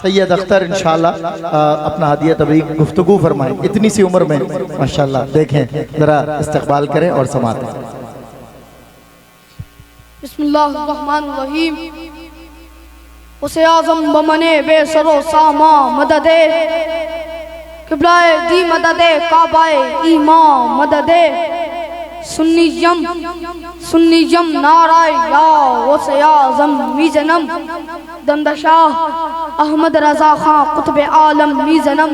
سید اختر انشاءاللہ اپنا ہدیہ تبریک گفتگو فرمائیں، اتنی سی عمر میں ماشاءاللہ، دیکھیں ذرا استقبال کریں اور سماعت کریں۔ بسم اللہ الرحمن الرحیم۔ اسے اعظم بمنے بے سر و ساما مددے، قبلہ دی مددے کعبہ ایمان مددے، سنیم نعرہ یا اسے اعظم میزنم، دمدشاہ احمد رضا خان قطب عالم میزنم،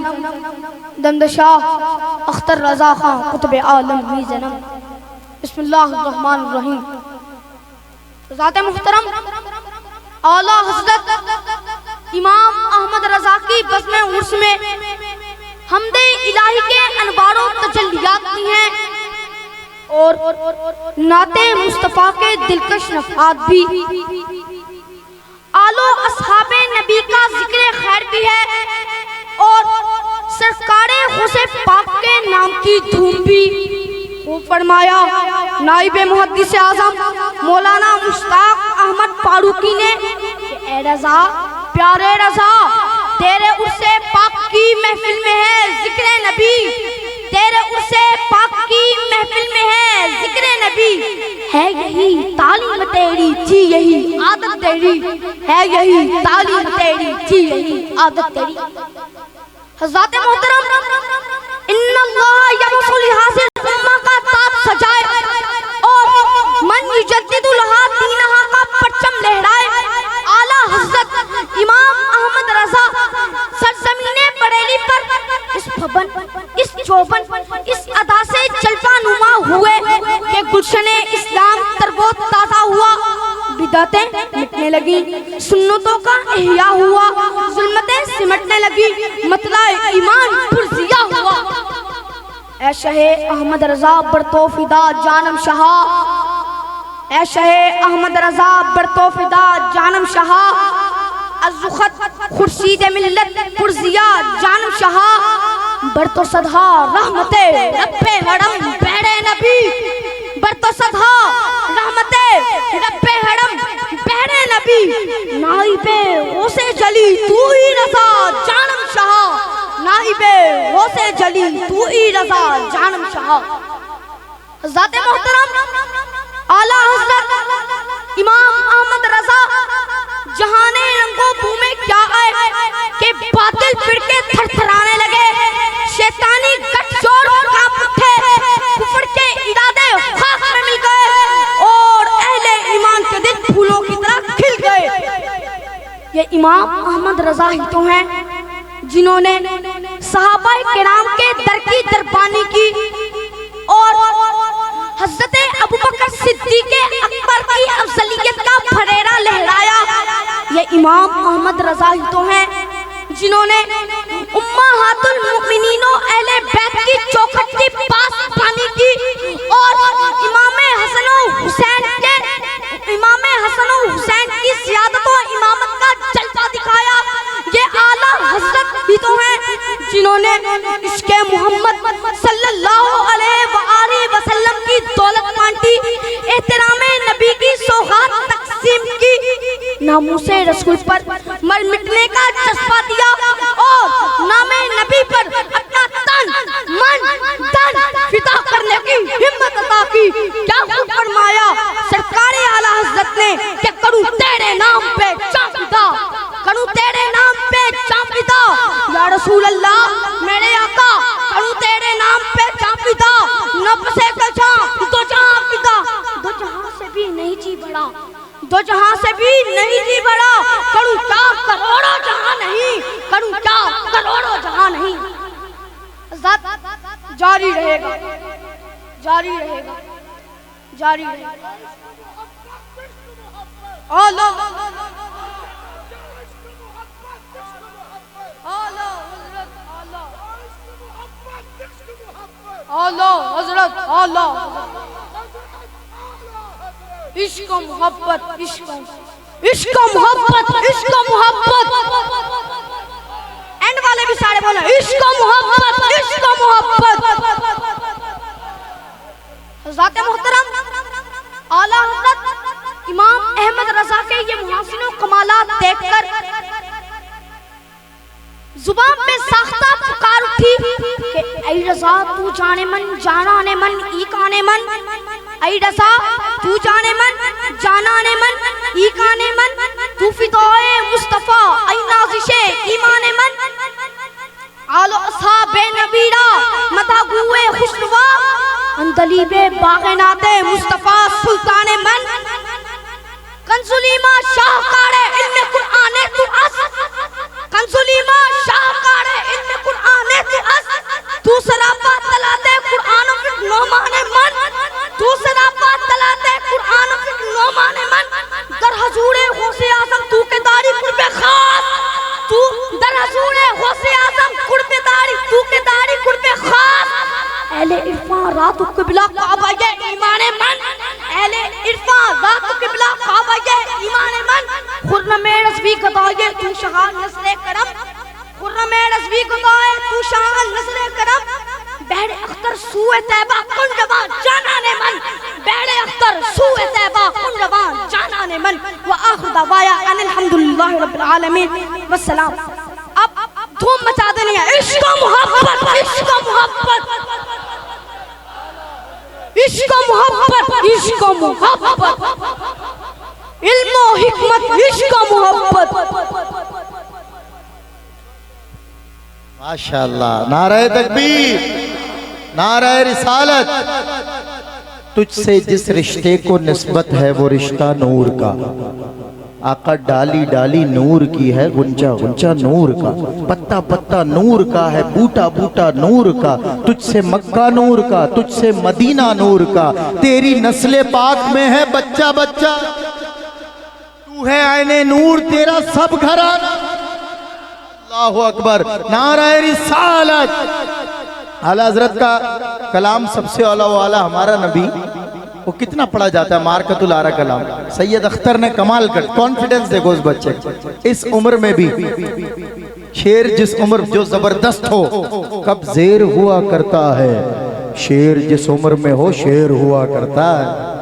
دمدشاہ اختر رضا خان قطب عالم میزنم۔ بسم اللہ الرحمن الرحیم۔ ذات محترم اعلیٰ حضرت امام احمد رضا کی بزم عرس میں حمد الہی کے انوار و تجلیات کی ہیں اور نعت مصطفیٰ کے دلکش نفحات بھی، آل و اصحاب نبی کا ذکر خیر بھی ہے اور سرکار حسین پاک کے نام کی دھوم بھی۔ وہ فرمایا نائب محدث اعظم مولانا مشتاق احمد فاروقی نے کہ اے رضا، پیارے رضا، تیرے عرس پاک کی محفل میں ہے ذکر نبی، تیرے عرس پاک کی محفل میں ہے ذکر نبی، ہے یہی تعلیم تیری جی یہی عادت تیری، ہے یہی تعلیم تیری جی یہی عادت تیری۔ حضرات محترم، ان اللہ یبسل حاضر امہ کا تاج سجائے اور من یجدد لہا دینہا کا پرچم لہرائے، اعلیٰ حضرت امام احمد رضا سرزمین بریلی پر اس بھون، اس چوبن، اس ادا سے جلوہ نما ہوئے کہ گلشن اسلام تربو تازہ ہوا، بدعتیں مٹنے لگی، سنتوں کا احیاء ہوا، ظلمتیں سمٹنے لگی، مطلع ایمان پرزیہ ہوا۔ اے شہ احمد رضا برتو فدا جانم شہا، اے شہ احمد رضا برتو فدا جانم شہا، الزخت خورشید ملت پرزیہ جانم شہا، برتو صدہا رحمت رب حرم بہر نبی، برتو صدہا رحمت رب حرم بہر نبی، نائب غوث جلی تو ہی رضا جانم شہا، نائب غوث جلی تو ہی رضا جانم شہا۔ ذات محترم اعلیٰ حضرت امام احمد رضا جہان رنگو بو میں کیا آئے کہ باطل فرقے تھر تھرانے لگے، شیطانی گٹھ جوڑ کانپ اٹھے، کفر کے ارادے خاک میں مل گئے اور اہل ایمان کے دل پھولوں کی طرح کھل گئے۔ یہ امام احمد رضا ہی تو ہیں جنہوں نے صحابہ کرام کے در کی دربانی کی اور حضرت ابوبکر صدیق اکبر کی افضلیت کا پھریرا لہرایا۔ یہ امام احمد رضا ہی تو ہیں جنہوں نے امہات المؤمنین و اہل بیت کی چوکھٹ کی پاس پانی کی اور امام حسن و حسین کی سیادت و امامت کا جلوہ دکھایا۔ یہ اعلیٰ حضرت ہی تو ہیں جنہوں نے عشق محمد صلی اللہ علیہ وآلہ وسلم کی دولت بانٹی، احترام نبی کی سوغات تقسیم کی، ناموس رسول پر مر مٹنے کا جذبہ دیا اور نام نبی پر اپنا تن من دن فدا کرنے کی ہمت عطا کی۔ کیا خوب فرمایا سرکار اعلیٰ حضرت نے کہ کروں تیرے نام پہ جاں فدا، کروں تیرے نام پہ جاں فدا، یا رسول اللہ میرے آقا، کروں تیرے نام پہ جاں فدا، نفس کا جاں دو جہاں فدا، دو جہاں سے بھی نہیں جی بڑا، دو جہاں سے بھی نہیں جی بڑا، کروں کیا کروڑوں جہاں نہیں، کروں کیا کروڑوں جہاں نہیں۔ ذات جاری رہے گا، جاری رہے گا، جاری رہے گا۔ اللہ اللہ حضرت اللہ عشق و محبت، عشق و محبت، عشق و محبت، اینڈ والے بھی سارے بولیں عشق و محبت، عشق و محبت۔ ذات محترم اعلیٰ حضرت امام احمد رضا کے یہ محاسن و کمالات دیکھ کر زبان پہ ساختہ پکار اٹھی کہ اے رضا تو جانے من جانانے من ایکانے من، اے رضا تو جانے من جانانے من ایکانے من، تو فدائے مصطفیٰ اے نازش ایمان من، آل و اصحاب نبیرہ مداغوے خوشنوا، اندلیب باغنات مصطفیٰ سلطان من، کنزلیمہ شاہکار علم قرآن تو اس، کنزلیمہ شاہکار علم قرآن تو اس، تو سراپا تلاتے قرآن فک نومان من، تو سراپا تلاتے قرآن فک نومان من، در حضور غوث اعظم تو کے داری قرب خاص، تو در حضور غوث اعظم قرب داری تو کے داری قرب خاص، اہل عرفان رات قبلہ کعبہ ایمان من، اہل عرفان رات قبلہ کعبہ ایمان من، خرم رضوی گدائے تو شاہ نسل کرم، خرم رضوی گدائے تو شاہ نسل کرم، بحر اختر سوء طیبہ کن روان جانانے من، بحر اختر سوء طیبہ کن روان جانانے من، وآخر دعوایا ان الحمدللہ رب العالمین والسلام۔ اب دھوم مچا دینی ہے، عشق و محبت، عشق و محبت، عشق و محبت، عشق و محبت، علم و حکمت، عشق و محبت۔ ماشاءاللہ، نعرہ تکبیر، نعرہ رسالت۔ تجھ سے جس رشتے کو نسبت ہے وہ رشتہ نور کا، آقا ڈالی ڈالی نور کی ہے، غنچہ غنچہ نور کا، پتا پتا نور کا ہے، بوٹا بوٹا نور کا، تجھ سے مکہ نور کا، تجھ سے مدینہ نور کا، تیری نسل پاک میں ہے بچہ بچہ، تو ہے عین نور تیرا سب گھرانہ۔ اللہ اکبر، نعرہ رسالت۔ اعلی حضرت کا کلام سب سے اعلیٰ والا ہمارا نبی، وہ کتنا پڑھا جاتا ہے، مارکت الارا کلام۔ سید اختر نے کمال کر، کانفیڈنس دیکھو اس بچے، اس عمر میں بھی شیر، جس عمر جو زبردست ہو کب زیر ہوا کرتا ہے، شیر جس عمر میں ہو شیر ہوا کرتا ہے۔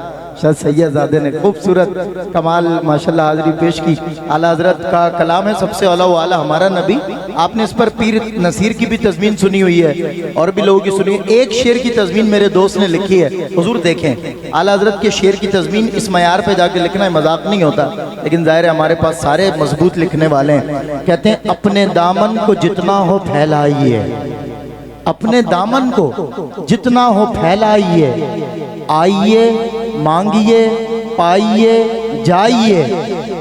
شاہ سید زادے نے خوبصورت کمال ماشاءاللہ حاضری پیش کی۔ اعلیٰ حضرت کا کلام ہے سب سے اعلیٰ والا ہمارا نبی۔ آپ نے اس پر پیر نصیر کی بھی تضمین سنی ہوئی ہے اور بھی لوگوں کی سنی ہے۔ ایک شعر کی تضمین میرے دوست نے لکھی ہے، حضور دیکھیں اعلیٰ حضرت کے شعر کی تضمین اس معیار پہ جا کے لکھنا ہے مذاق نہیں ہوتا، لیکن ظاہر ہے ہمارے پاس سارے مضبوط لکھنے والے ہیں۔ کہتے ہیں اپنے دامن کو جتنا ہو پھیلائیے، اپنے دامن کو جتنا ہو پھیلائیے، آئیے مانگیے پائیے جائیے،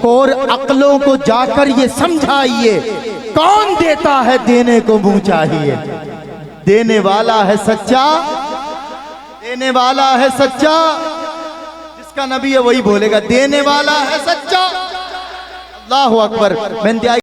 اور عقلوں کو جا کر یہ سمجھائیے، کون دیتا ہے دینے کو منہ چاہیے، دینے والا ہے سچا، دینے والا ہے سچا، جس کا نبی ہے وہی بولے گا دینے والا ہے سچا۔ اللہ اکبر۔ میں انتہائی